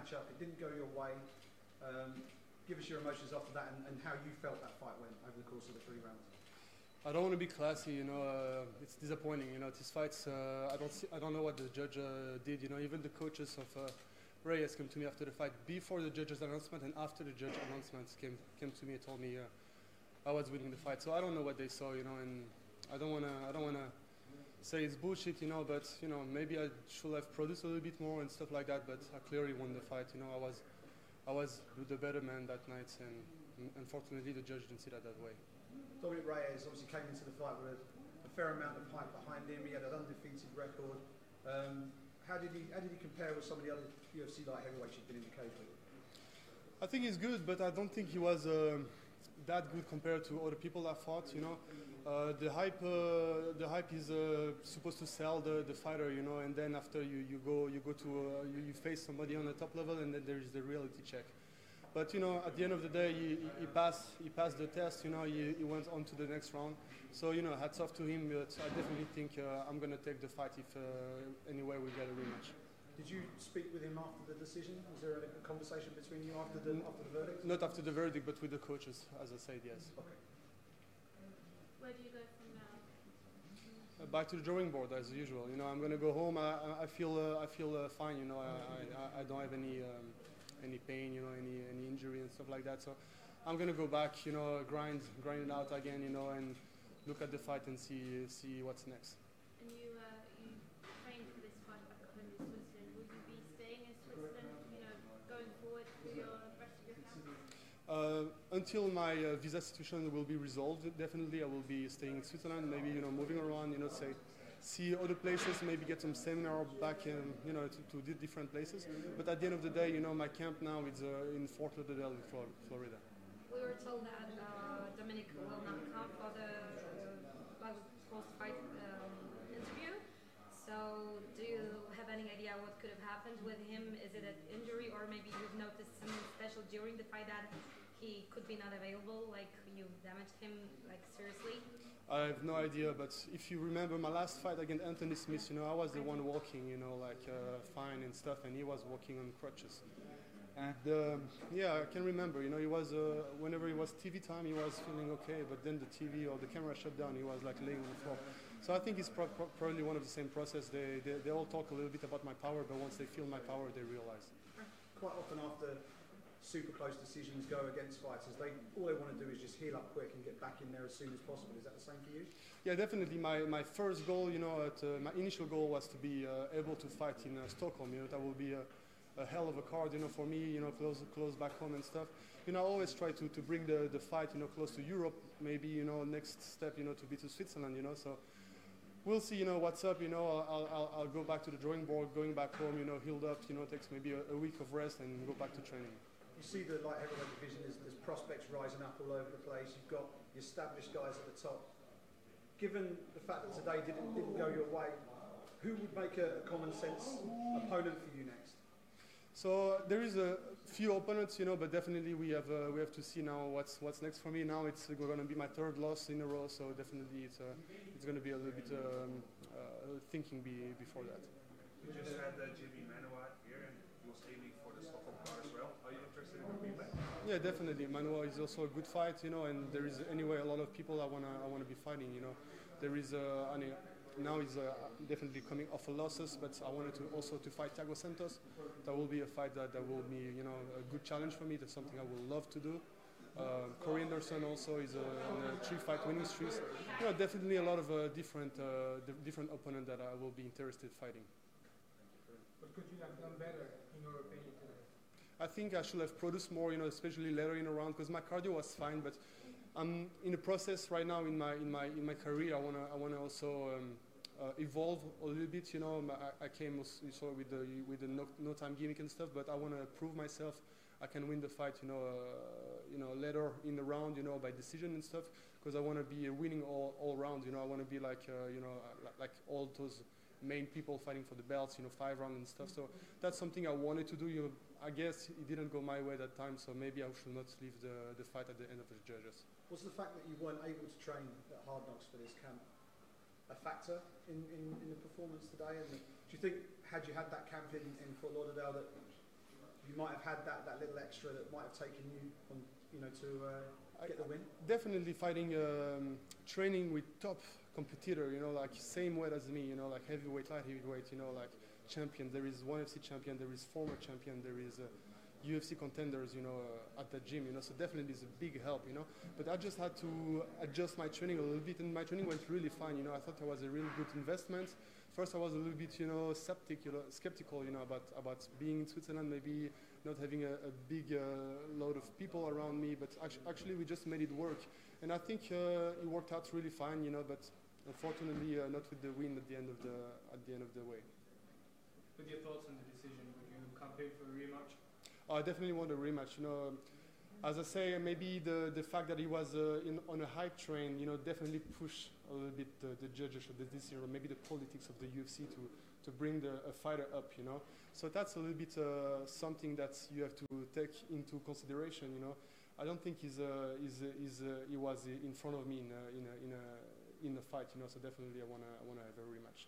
match-up. It didn't go your way. Give us your emotions after that and how you felt that fight went over the course of the 3 rounds. I don't want to be classy, you know. It's disappointing, you know. These fights, I don't know what the judge did, you know. Even the coaches of Reyes came to me after the fight, before the judge's announcement and after the judge announcements came to me and told me I was winning the fight. So I don't know what they saw, you know, and I don't wanna say it's bullshit, you know. But you know, maybe I should have produced a little bit more and stuff like that. But I clearly won the fight, you know. I was the better man that night, and unfortunately the judge didn't see that way. Dominic Reyes obviously came into the fight with a fair amount of hype behind him. He had an undefeated record. How did he compare with some of the other UFC light heavyweights you've been in the cage with? I think he's good, but I don't think he was that good compared to other people I fought. You know, the hype is supposed to sell the fighter, you know, and then after you face somebody on the top level, and then there is the reality check. But you know, at the end of the day, he passed the test. You know, he went on to the next round. So you know, hats off to him. But I definitely think I'm gonna take the fight if anyway we get a rematch. Did you speak with him after the decision? Was there a conversation between you after the verdict? Not after the verdict, but with the coaches, as I said, yes. Okay. Where do you go from now? Back to the drawing board as usual. You know, I'm gonna go home. I feel fine. You know, I don't have any pain. You know, any injury and stuff like that. So I'm gonna go back. You know, grind it out again. You know, and look at the fight and see what's next. And you trained for this fight back home in Switzerland. Will you be staying in Switzerland? You know, going forward through the rest of your camp? Until my visa situation will be resolved, definitely I will be staying in Switzerland. Maybe, you know, moving around. You know, see other places. Maybe get some seminar back in, you know, to different places. But at the end of the day, you know, my camp now is in Fort Lauderdale, in Florida. We were told that Dominic will not come for the post-fight interview. So, do you have any idea what could have happened with him? Is it an injury, or maybe you've noticed something special during the fight that he could be not available, like you damaged him, like seriously? I have no idea, but if you remember my last fight against Anthony Smith, you know, I was the one walking, you know, like fine and stuff, and he was walking on crutches. And yeah, I can remember, you know, he was whenever it was TV time, he was feeling okay, but then the TV or the camera shut down, he was like laying on the floor. So I think it's probably one of the same process. They all talk a little bit about my power, but once they feel my power, they realize. Quite often after super close decisions go against fighters, all they want to do is just heal up quick and get back in there as soon as possible. Is that the same for you? Yeah, definitely. My first goal, you know, my initial goal was to be able to fight in Stockholm. You know, that will be a hell of a card, you know, for me, you know, close back home and stuff. You know, I always try to bring the fight, you know, close to Europe. Maybe, you know, next step, you know, to be to Switzerland, you know. So we'll see, you know, what's up. You know, I'll go back to the drawing board, going back home, you know, healed up. You know, takes maybe a week of rest and go back to training. You see the light heavyweight division, there's prospects rising up all over the place. You've got the established guys at the top. Given the fact that today didn't go your way, who would make a common sense opponent for you next? So there is a few opponents, you know, but definitely we have to see now what's next for me. Now it's going to be my third loss in a row, so definitely it's going to be a little bit thinking before that. You just had JB Manoa here, and he was aiming for the Stockholm card as well. Are you interested in being back? Yeah, definitely. Manoa is also a good fight, you know, and there is anyway a lot of people I wanna be fighting, you know. There is now he's definitely coming off a losses, but I wanted to also fight Thiago Santos. That will be a fight that will be, you know, a good challenge for me. That's something I would love to do. Corey Anderson also is on a 3-fight winning streak. You know, definitely a lot of different opponents that I will be interested in fighting. But could you have done better, in your opinion, today? I think I should have produced more, you know, especially later in the round, because my cardio was fine, but I'm in the process right now in my career. I wanna also evolve a little bit. You know, I came also with the no time gimmick and stuff, but I want to prove myself. I can win the fight, you know, later in the round, you know, by decision and stuff, because I want to be winning all rounds. You know, I want to be like you know, like all those main people fighting for the belts, you know, 5 rounds and stuff. So that's something I wanted to do. You know, I guess it didn't go my way that time, so maybe I should not leave the fight at the end of the judges. Was the fact that you weren't able to train at Hard Knocks for this camp a factor in the performance today? And do you think, had you had that camp in Fort Lauderdale, that you might have had that little extra that might have taken you on, you know, to get the win? Definitely fighting, training with top competitor, you know, like same weight as me, you know, like heavyweight, light heavyweight, you know, like champion. There is one UFC champion, there is former champion, there is UFC contenders, you know, at the gym, you know, so definitely it's a big help, you know. But I just had to adjust my training a little bit, and my training went really fine, you know. I thought it was a really good investment. First I was a little bit, you know, skeptical, you know, about being in Switzerland, maybe not having a big load of people around me, but actually we just made it work. And I think it worked out really fine, you know, but unfortunately not with the win at the end of the way. With your thoughts on the decision, would you campaign for a rematch? I definitely want a rematch. You know, as I say, maybe the fact that he was on a hype train, you know, definitely pushed a little bit the judges of this year, or maybe the politics of the UFC to bring a fighter up. You know, so that's a little bit something that you have to take into consideration. You know, I don't think he was in front of me in a fight. You know, so definitely I wanna have a rematch.